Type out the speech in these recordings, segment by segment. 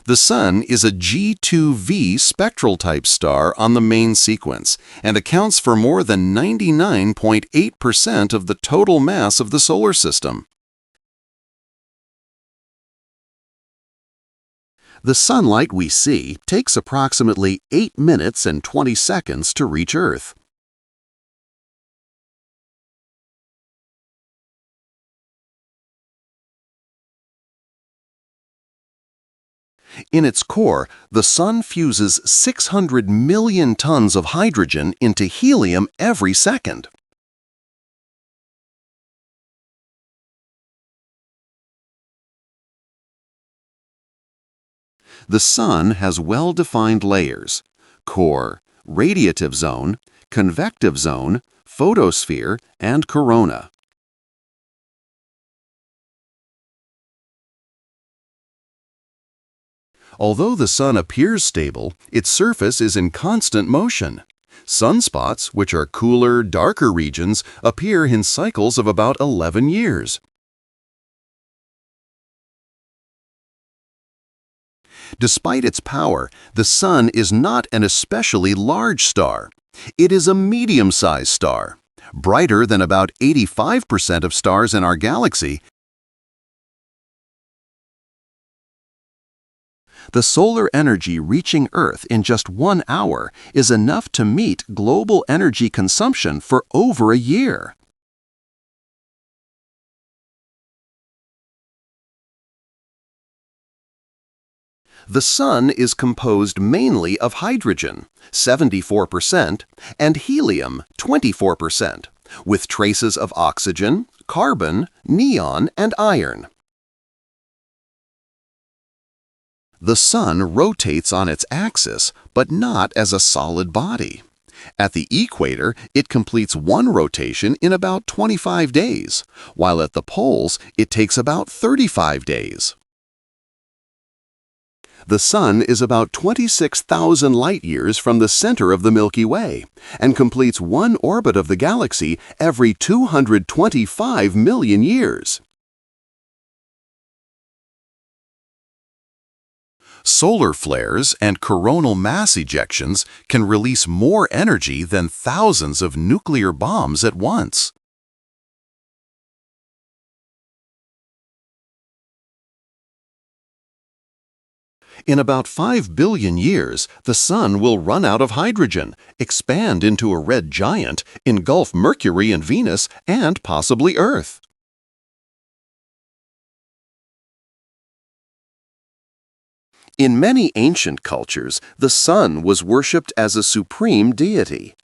The Sun is a G2V spectral type star on the main sequence and accounts for more than 99.8% of the total mass of the solar system. The sunlight we see takes approximately 8 minutes and 20 seconds to reach Earth. In its core, the Sun fuses 600 million tons of hydrogen into helium every second. The Sun has well-defined layers: core, radiative zone, convective zone, photosphere, and corona. Although the Sun appears stable, its surface is in constant motion. Sunspots, which are cooler, darker regions, appear in cycles of about 11 years. Despite its power, the Sun is not an especially large star. It is a medium-sized star, brighter than about 85% of stars in our galaxy. The solar energy reaching Earth in just 1 hour is enough to meet global energy consumption for over a year. The Sun is composed mainly of hydrogen, 74%, and helium, 24%, with traces of oxygen, carbon, neon, and iron. The Sun rotates on its axis, but not as a solid body. At the equator, it completes one rotation in about 25 days, while at the poles, it takes about 35 days. The Sun is about 26,000 light-years from the center of the Milky Way and completes one orbit of the galaxy every 225 million years. Solar flares and coronal mass ejections can release more energy than thousands of nuclear bombs at once. In about 5 billion years, the Sun will run out of hydrogen, expand into a red giant, engulf Mercury and Venus, and possibly Earth. In many ancient cultures, the Sun was worshipped as a supreme deity.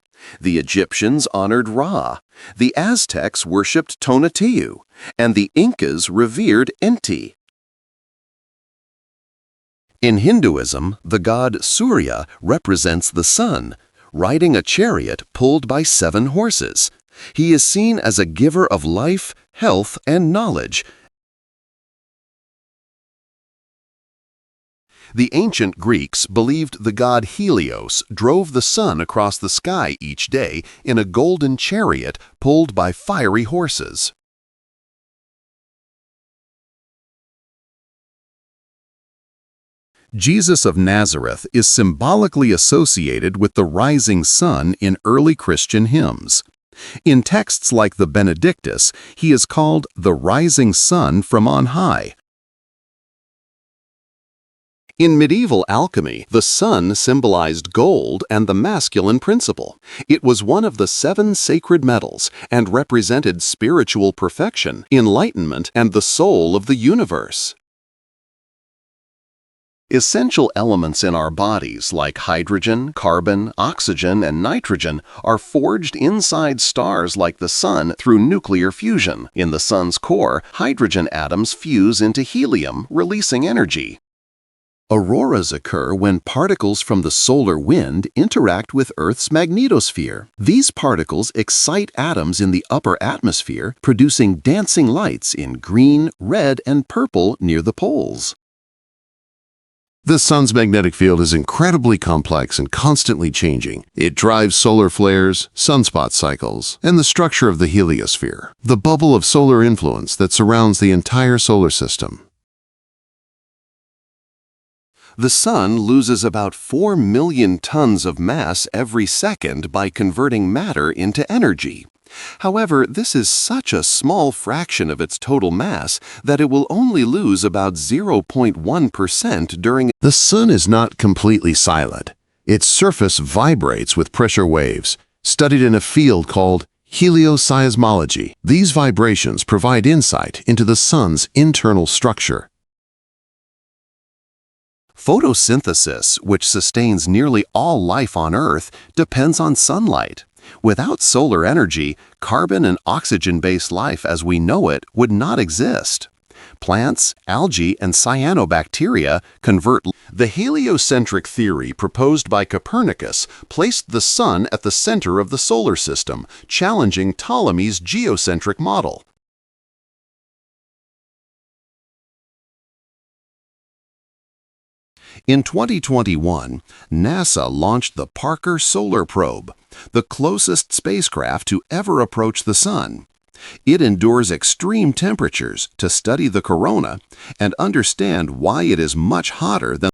The Egyptians honored Ra, the Aztecs worshipped Tonatiuh, and the Incas revered Inti. In Hinduism, the god Surya represents the Sun, riding a chariot pulled by 7 horses. He is seen as a giver of life, health, and knowledge. The ancient Greeks believed the god Helios drove the Sun across the sky each day in a golden chariot pulled by fiery horses. Jesus of Nazareth is symbolically associated with the rising sun in early Christian hymns. In texts like the Benedictus, he is called the rising sun from on high. In medieval alchemy, the sun symbolized gold and the masculine principle. It was one of the 7 sacred metals and represented spiritual perfection, enlightenment, and the soul of the universe. Essential elements in our bodies like hydrogen, carbon, oxygen, and nitrogen are forged inside stars like the Sun through nuclear fusion. In the Sun's core, hydrogen atoms fuse into helium, releasing energy. Auroras occur when particles from the solar wind interact with Earth's magnetosphere. These particles excite atoms in the upper atmosphere, producing dancing lights in green, red, and purple near the poles. The Sun's magnetic field is incredibly complex and constantly changing. It drives solar flares, sunspot cycles, and the structure of the heliosphere, the bubble of solar influence that surrounds the entire solar system. The Sun loses about 4 million tons of mass every second by converting matter into energy. However, this is such a small fraction of its total mass that it will only lose about 0.1% during. The Sun is not completely silent. Its surface vibrates with pressure waves, studied in a field called Helios. These vibrations provide insight into the Sun's internal structure. Photosynthesis, which sustains nearly all life on Earth, depends on sunlight. Without solar energy, carbon and oxygen-based life as we know it would not exist. Plants, algae, and cyanobacteria convert. The heliocentric theory proposed by Copernicus placed the Sun at the center of the solar system, challenging Ptolemy's geocentric model. In 2021, NASA launched the Parker Solar Probe, the closest spacecraft to ever approach the Sun. It endures extreme temperatures to study the corona and understand why it is much hotter than